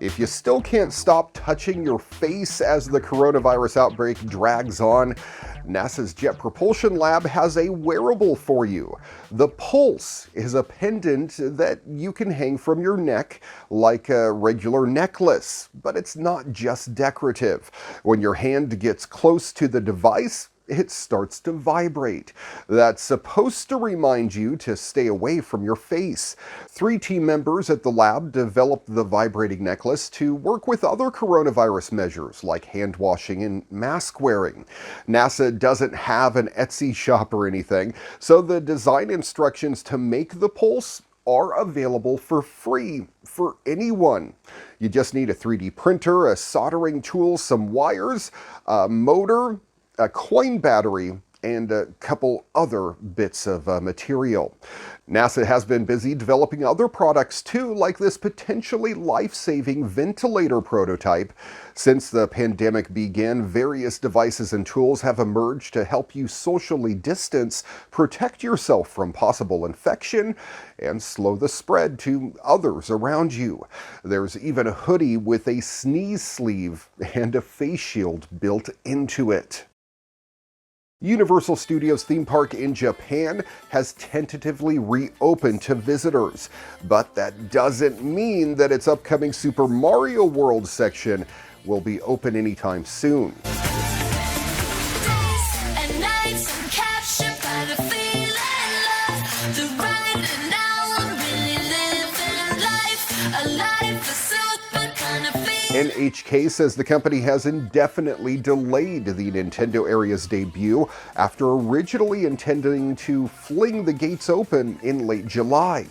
If you still can't stop touching your face as the coronavirus outbreak drags on, NASA's Jet Propulsion Lab has a wearable for you. The Pulse is a pendant that you can hang from your neck like a regular necklace, but it's not just decorative. When your hand gets close to the device, it starts to vibrate. That's supposed to remind you to stay away from your face. 3 team members at the lab developed the vibrating necklace to work with other coronavirus measures like hand washing and mask wearing. NASA doesn't have an Etsy shop or anything, so the design instructions to make the Pulse are available for free for anyone. You just need a 3D printer, a soldering tool, some wires, a motor, a coin battery, and a couple other bits of material. NASA has been busy developing other products too, like this potentially life-saving ventilator prototype. Since the pandemic began, various devices and tools have emerged to help you socially distance, protect yourself from possible infection, and slow the spread to others around you. There's even a hoodie with a sneeze sleeve and a face shield built into it. Universal Studios theme park in Japan has tentatively reopened to visitors, but that doesn't mean that its upcoming Super Mario World section will be open anytime soon. NHK says the company has indefinitely delayed the Nintendo area's debut after originally intending to fling the gates open in late July.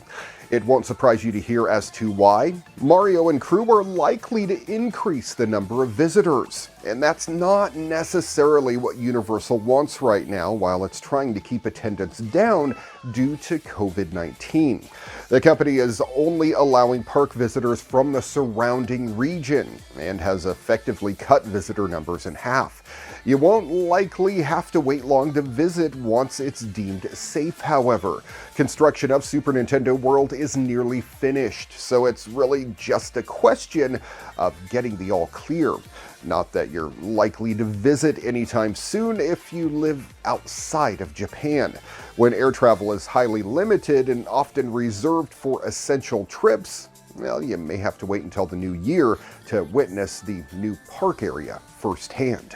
It won't surprise you to hear as to why. Mario and crew are likely to increase the number of visitors, and that's not necessarily what Universal wants right now while it's trying to keep attendance down due to COVID-19. The company is only allowing park visitors from the surrounding region and has effectively cut visitor numbers in half. You won't likely have to wait long to visit once it's deemed safe, however. Construction of Super Nintendo World is nearly finished, so it's really just a question of getting the all clear. Not that you're likely to visit anytime soon if you live outside of Japan. When air travel is highly limited and often reserved for essential trips, well, you may have to wait until the new year to witness the new park area firsthand.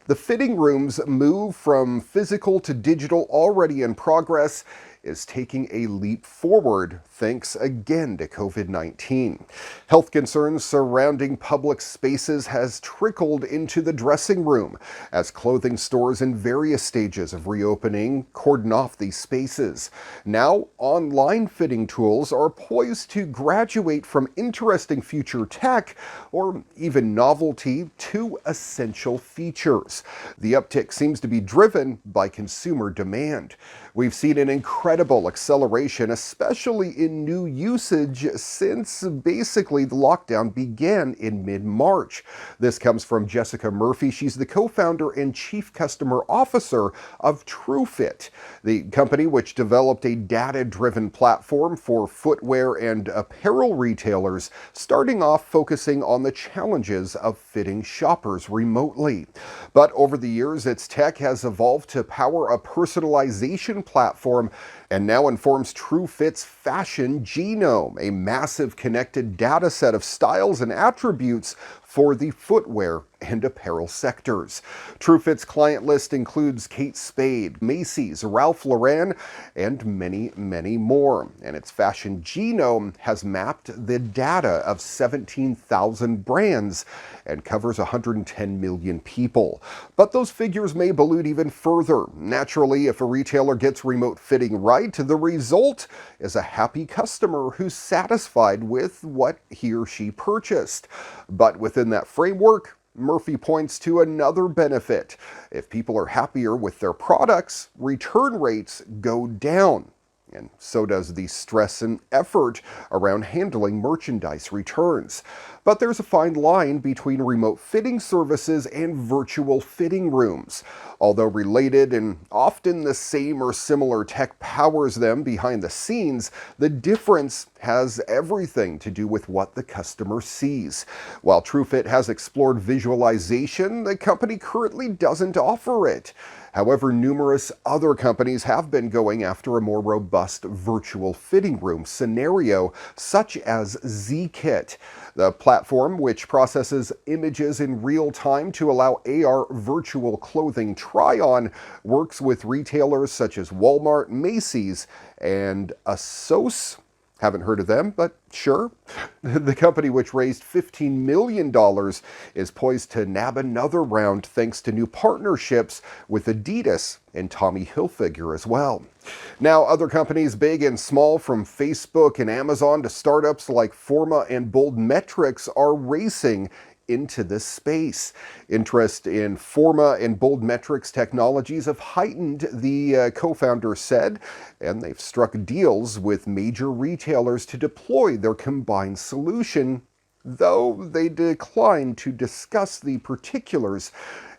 The fitting room's move from physical to digital, already in progress, is taking a leap forward thanks again to COVID-19. Health concerns surrounding public spaces has trickled into the dressing room as clothing stores in various stages of reopening cordon off these spaces. Now, online fitting tools are poised to graduate from interesting future tech or even novelty to essential features. The uptick seems to be driven by consumer demand. We've seen an incredible acceleration, especially in new usage, since basically the lockdown began in mid-March. This comes from Jessica Murphy. She's the co-founder and chief customer officer of TrueFit, the company which developed a data-driven platform for footwear and apparel retailers, starting off focusing on the challenges of fitting shoppers remotely. But over the years, its tech has evolved to power a personalization platform and now informs TrueFit's Fashion Genome, a massive connected data set of styles and attributes for the footwear and apparel sectors. TrueFit's client list includes Kate Spade, Macy's, Ralph Lauren, and many, many more. And its Fashion Genome has mapped the data of 17,000 brands and covers 110 million people. But those figures may balloon even further. Naturally, if a retailer gets remote fitting right, the result is a happy customer who's satisfied with what he or she purchased. But within that framework, Murphy points to another benefit. If people are happier with their products, return rates go down. And so does the stress and effort around handling merchandise returns. But there's a fine line between remote fitting services and virtual fitting rooms. Although related and often the same or similar tech powers them behind the scenes, the difference has everything to do with what the customer sees. While TrueFit has explored visualization, the company currently doesn't offer it. However, numerous other companies have been going after a more robust virtual fitting room scenario, such as Z-Kit. The platform, which processes images in real time to allow AR virtual clothing try-on, works with retailers such as Walmart, Macy's, and ASOS. Haven't heard of them, but sure. The company, which raised $15 million, is poised to nab another round thanks to new partnerships with Adidas and Tommy Hilfiger as well. Now, other companies, big and small, from Facebook and Amazon to startups like Forma and Bold Metrics, are racing into this space. Interest in Forma and Bold Metrics technologies have heightened, the co-founder said, and they've struck deals with major retailers to deploy their combined solution, though they declined to discuss the particulars,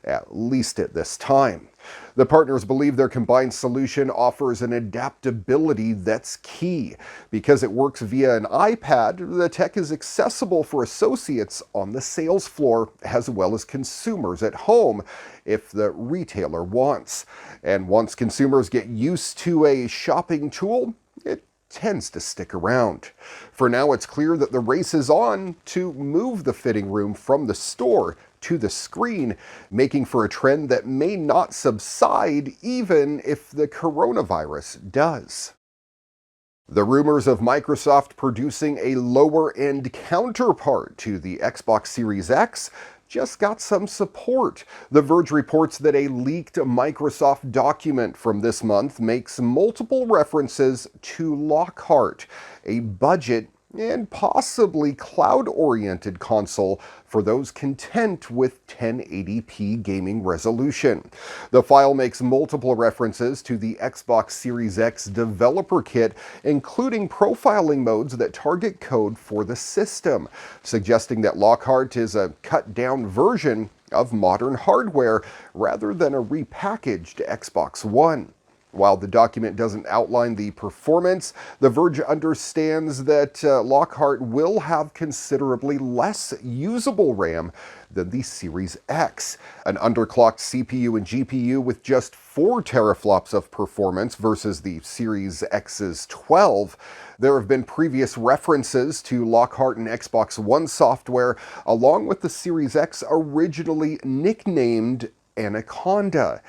at least at this time. The partners believe their combined solution offers an adaptability that's key. Because it works via an iPad, the tech is accessible for associates on the sales floor as well as consumers at home if the retailer wants. And once consumers get used to a shopping tool, it tends to stick around. For now, it's clear that the race is on to move the fitting room from the store to the screen, making for a trend that may not subside even if the coronavirus does. The rumors of Microsoft producing a lower-end counterpart to the Xbox Series X just got some support. The Verge reports that a leaked Microsoft document from this month makes multiple references to Lockhart, a budget and possibly cloud-oriented console for those content with 1080p gaming resolution. The file makes multiple references to the Xbox Series X developer kit, including profiling modes that target code for the system, suggesting that Lockhart is a cut-down version of modern hardware rather than a repackaged Xbox One. While the document doesn't outline the performance, The Verge understands that Lockhart will have considerably less usable RAM than the Series X. An underclocked CPU and GPU with just 4 teraflops of performance versus the Series X's 12. There have been previous references to Lockhart and Xbox One software, along with the Series X originally nicknamed Anaconda,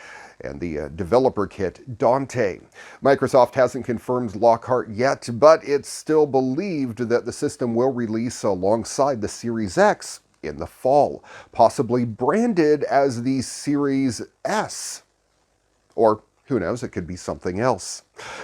and the developer kit Dante. Microsoft hasn't confirmed Lockhart yet, but it's still believed that the system will release alongside the Series X in the fall, possibly branded as the Series S. Or who knows, it could be something else.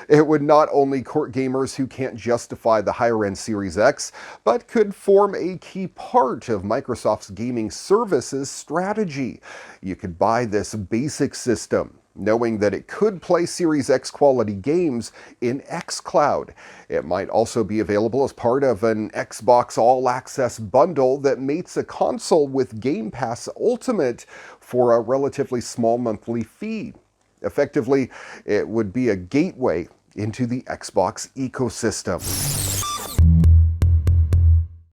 It would not only court gamers who can't justify the higher-end Series X, but could form a key part of Microsoft's gaming services strategy. You could buy this basic system, knowing that it could play Series X quality games in xCloud. It might also be available as part of an Xbox All Access bundle that mates a console with Game Pass Ultimate for a relatively small monthly fee. Effectively, it would be a gateway into the Xbox ecosystem.